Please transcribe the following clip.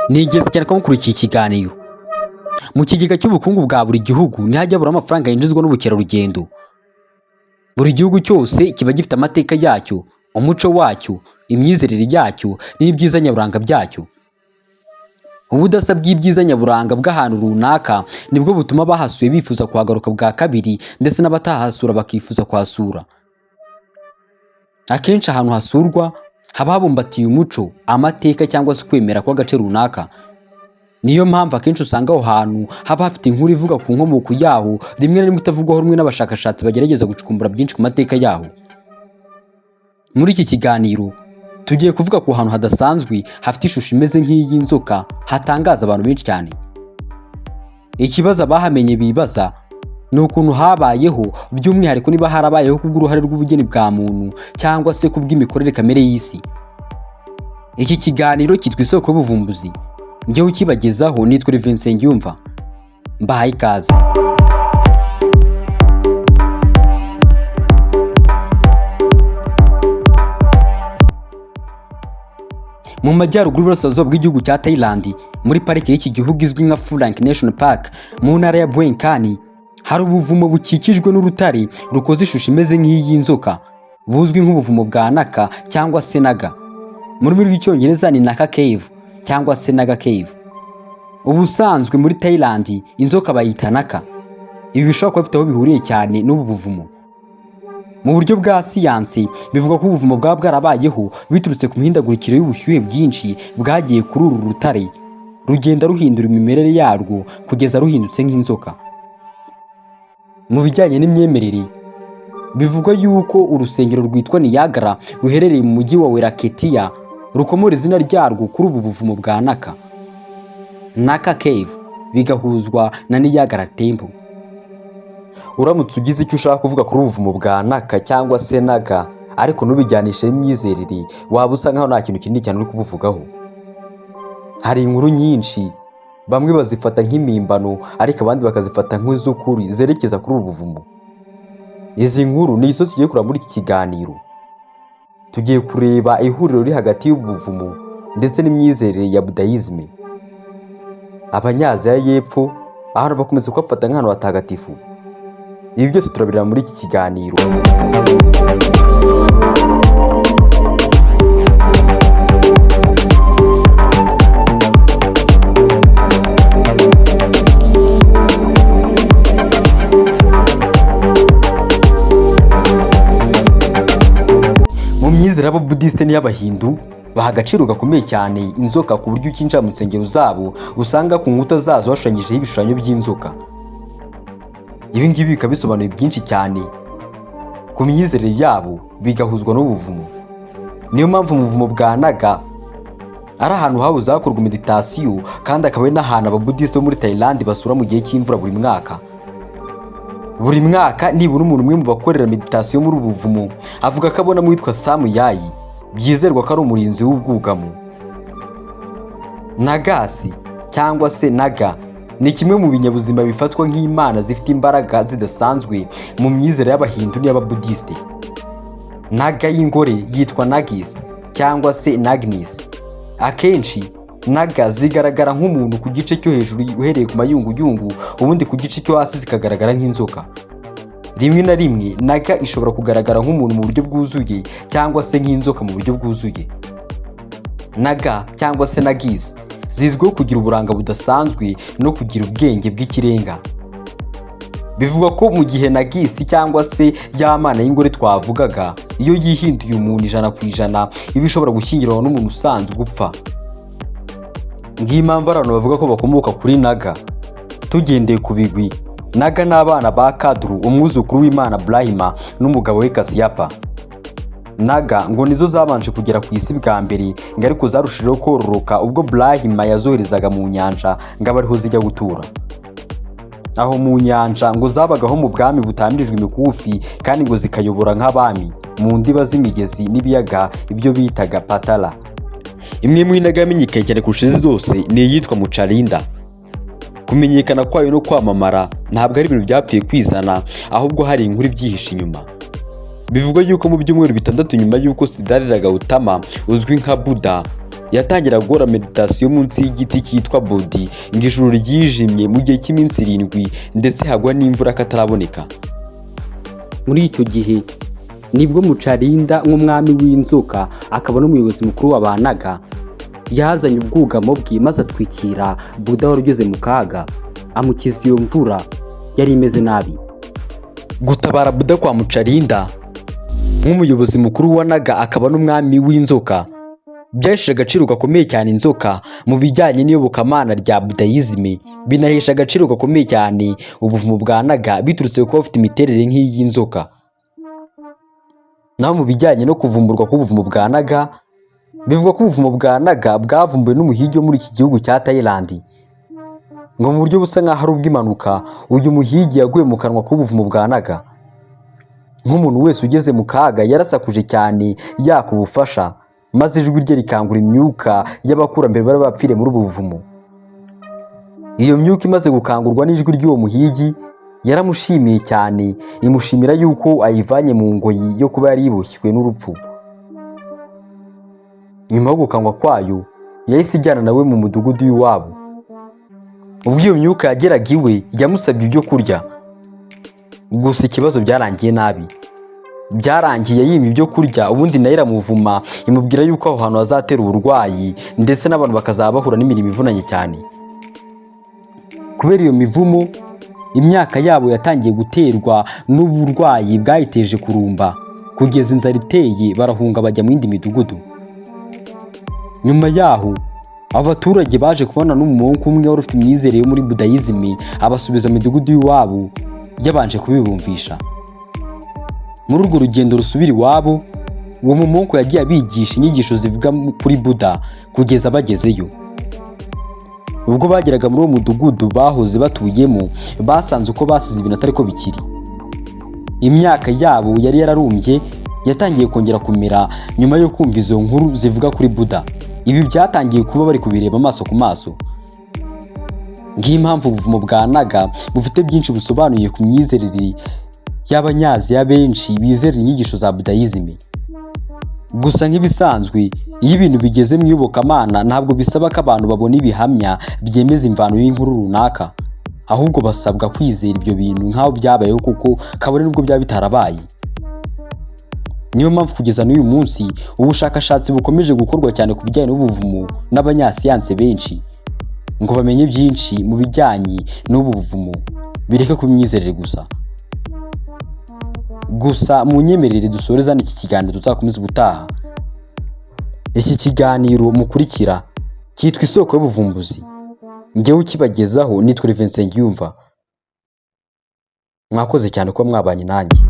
Ni ingenzi cyane ko mukurikiye ikiganiro. Mu kigega cy'ubukungu bwa buri gihugu ntihajya habura amafaranga yinjizwa n'ubukerarugendo. Buri gihugu cyose kiba gifite amateka yacyo, umuco wacyo, imyizerere yacyo n'ibyiza nyaburanga byacyo. Ubudasa bw'ibyiza nyaburanga bw'ahantu runaka nibwo butuma bahasuye bifuza kuhagaruka bwa kabiri, ndetse n'abatahasura bakifuza kuhasura. Akenshi ahantu hasurwa haba habumbatiye umuco, amateka cyangwa se kwemera kw'agace runaka. Niyo mpamvu akenshi usanga aho hantu haba hafite inkuru ivuga ku nkomoko yaho, rimwe na rimwe itavugwaho rumwe n'abashakashatsi bagerageza gucukumbura byinshi ku mateka yaho. Muri iki kiganiro tugiye kuvuga ku hantu hadasanzwe hafite ishusho imeze nk'iy'inzoka, hatangaza abantu benshi cyane. Ikibazo abahamenye bibaza ni ukuntu habayeho, by'umwihariko niba harabayeho kubw'uruhare rw'ubugeni bwa muntu cyangwa se kubw'imikorere kamere y'isi. Iki kiganiro cyitwa Isoko y'Ubuvumbuzi. Njyewe ukibagezaho nitwa Vincent Nsengiyumva. Mbahaye ikaze. Mu majyaruguru y'uburasirazuba bw'igihugu cya Thailand, muri parike y'iki gihugu izwi nka Phu Lang National Park, mu ntara ya Buen Kan, hari ubuvumo bukikijwe n'urutare rukoze ishusho imeze nk'iy'inzoka, buzwi nk'ubuvumo bwa Naka cyangwa se Naga. Mu rurimi rw'icyongereza ni Naka Cave cyangwa se Naga Cave. Ubusanzwe muri Thailand inzoka bayita Naka. Ibi bishobora kuba bifite aho bihuriye cyane n'ubu buvumo. Mu buryo bwa siyansi bivuga ko ubuvumo bwaba bwarabayeho biturutse ku mihindagurikire y'ubushyuhe bwinshi bwagiye kuri uru rutare, rugenda ruhindura imimerere yarwo kugeza ruhindutse nk'inzoka. Mu bijyanye n'imyemerere bivugwa yuko urusengero rwitwa Niagara ruherereye mu mujyi wa Welaketia rukomora izina ryarwo kuri ubu buvumo bwa Naka. Naka Cave bigahuzwa na Niagara Temple. Uramutse ugize icyo ushaka kuvuga kuri ubuvumo bwa Naka cyangwa se Naga ariko ntubijyanishe n'imyizerere, waba usa nkaho nta kintu kinini cyane uri kubuvugaho. Hari inkuru nyinshi, bamwe bazifata nk'impimbano ariko abandi bakazifata nk'iz'ukuri zerekeza kuri ubu buvumo. Izi nkuru ni izo tugiye kureba muri iki kiganiro. Tugiye kureba ihuriro riri hagati y'ubu buvumo ndetse n'imyizerere ya Buddhism. Abanyaziya y'Epfo ahantu bakomeza kubafata nk'ahantu hatagatifu. Ibi byose turabireba muri iki kiganiro. Mu myizerere y'Ababudisite n'iy'Abahindu baha agaciro gakomeye cyane inzoka, ku buryo ukinjira mu nsengero zabo usanga ku nkuta zazo hashushanyijeho ibishushanyo by'inzoka. Ibi ngibi bikaba bisobanuye byinshi cyane ku myizerere yabo, bigahuzwa n'ubuvumo. Niyo mpamvu mu buvumo bwa Naga ari ahantu habuze hakorwa meditasiyo, kandi akaba ari n'ahantu Ababudisite bo muri Thailand basura mu gihe cy'imvura buri mwaka. Buri mwaka nibura umuntu umwe mu bakorera meditasiyo muri ubu buvumo avuga ko abonamo uwitwa Thamu Yayi, byizerwa ko ari umurinzi w'ubwugamo. Nagasi cyangwa se Naga ni kimwe mu binyabuzima bifatwa nk'imana zifite imbaraga zidasanzwe mu myizerere y'Abahindu n'iy'Ababudisite. Naga y'ingore yitwa Nagis cyangwa se Nagnis. Akenshi Naga zigaragara nk'umuntu ku gice cyo hejuru uhereye ku mayunguyungu, ubundi ku gice cyo hasi zikagaragara nk'inzoka. Rimwe na rimwe Naga ishobora kugaragara nk'umuntu mu buryo bwuzuye cyangwa se nk'inzoka mu buryo bwuzuye. Naga cyangwa se Nagis zizwiho kugira uburanga budasanzwe no kugira ubwenge bw'ikirenga. Bivugwa ko mu gihe Nagis cyangwa se ya mana y'ingore twavugaga, iyo yihinduye umuntu 100% iba ishobora gushyingiranwa n'umuntu usanzwe gupfa. Ngiyi mpamvu abantu bavuga ko bakomoka kuri Naga. Tugendeye ku bigwi, Naga n'abana ba Kadru, umwuzukuru w'Imana Brahma n'umugabo we Kasyapa. Naga ngo nizo zabanje kugera ku isi bwa mbere, ngo ariko zarushijeho kororoka ubwo Brahma yazoherezaga mu nyanja ngo abe ariho zijya gutura. Aho mu nyanja ngo zabagaho mu bwami butamirijwe imikufi, kandi ngo zikayobora nk'abami mu ndiba z'imigezi n'ibiyaga, ibyo bitaga Patala. Imwe mu Naga yamenyekanye cyane kurusha zose ni iyitwa Muchalinda. Kumenyekana kwayo no kwamamara ntabwo ari ibintu byapfuye kwizana, ahubwo hari inkuru ibyihishe inyuma. Bivugwa yuko mu byumweru 6 nyuma yuko Siddhartha Gautama uzwi nka Buddha yatangira gukora meditasiyo munsi y'igiti cyitwa Bodhi ngo ijuru ryijimye mu gihe cy'iminsi 7 ndetse hagwa n'imvura kataraboneka. Muri icyo gihe nibwo Mucarinda nk'umwami w'inzoka akaba n'umuyobozi mukuru w'abanaga yazanye ubwugamo bwe maze atwikira Buda wari ugeze mu kaga, amukiza iyo mvura yari imeze nabi. Gutabara Buda kwa Mucarinda nk'umuyobozi mukuru wa Naga akaba n'umwami w'inzoka byahesheje agaciro gakomeye cyane inzoka mu bijyanye n'iyobokamana rya Buddhism, binahesha agaciro gakomeye cyane ubuvumo bwa Naga biturutse kuba bafite imiterere nk'iy'inzoka. Naho mu bijyanye no kuvumburwa k'ubuvumo bwa Naga, bivugwa ko ubuvumo bwa Naga bwavumbuwe n'umuhigi wo muri iki gihugu cya Thailand, ngo mu buryo busa nk'aho ari ubw'impanuka uyu muhigi yaguye mu kanwa k'ubuvumo bwa Naga. Nk'umuntu wese ugeze mu kaga yarasakuje cyane yaka ubufasha, maze ijwi rye rikangura imyuka y'abakurambere bari bapfiriye muri ubu buvumo. Iyo myuka imaze gukangurwa n'ijwi ry'uwo muhigi yaramushimiye cyane, imushimira yuko ayivanye mu ngoyi yo kuba yari yiboshywe n'urupfu. Nyuma yo gukangwa kwayo yahise ijyana nawe mu mudugudu w'iwabo. Ubwo iyo myuka yageraga iwe yamusabye ibyo kurya, gusa ikibazo byarangiye nabi. Byarangiye yimye ibyo kurya, ubundi nayo iramuvuma imubwira yuko aho hantu hazatera uburwayi ndetse n'abantu bakazaba bahura n'imirimo ivunanye cyane. Kubera iyo mivumo imyaka yabo yatangiye guterwa n'uburwayi bwayiteje kurumba, kugeza inzara iteye barahunga bajya mu yindi midugudu. Nyuma yaho abaturage baje kubona n'umumonko umwe wari ufite imyizerere yo muri Buddhism abasubiza mu midugudu y'iwabo yabanje kubibumvisha. Muri urwo rugendo rusubira iwabo, uwo mumonko yagiye abigisha inyigisho zivuga kuri Buddha kugeza bagezeyo. Ubwo bageraga muri uwo mudugudu bahoze batuyemo, basanze uko basize ibintu atari ko bikiri. Imyaka yabo yari yararumbye yatangiye kongera kumera nyuma yo kumva izo nkuru zivuga kuri Buddha. Ibi byatangiye kuba bari kubireba amaso ku maso. Nk'impamvu ubuvumo bwa Naga bufite byinshi busobanuye ku myizerere y'Abanyaziya benshi bizera inyigisho za Buddhism. Gusa nk'ibisanzwe iyo ibintu bigeze mu iyobokamana ntabwo bisaba ko abantu babona ibihamya byemeza imvano y'inkuru runaka, ahubwo basabwa kwizera ibyo bintu nk'aho byabayeho kuko kabone nubwo byaba bitarabaye. Niyo mpamvu kugeza n'uyu munsi ubushakashatsi bukomeje gukorwa cyane ku bijyanye n'ubuvumo n'abanyasiyanse benshi ngo bamenye byinshi mu bijyanye n'ubu buvumo, bireke kuba imyizerere gusa mu nyemerere dusoreza n'iki kiganiro tuzakomeza ubutaha. Iki kiganiro mukurikira cyitwa Isoko y'Ubuvumbuzi, njyewe ukibagezaho nitwa Vincent Nsengiyumva. Mwakoze cyane kuba mwabanye nanjye.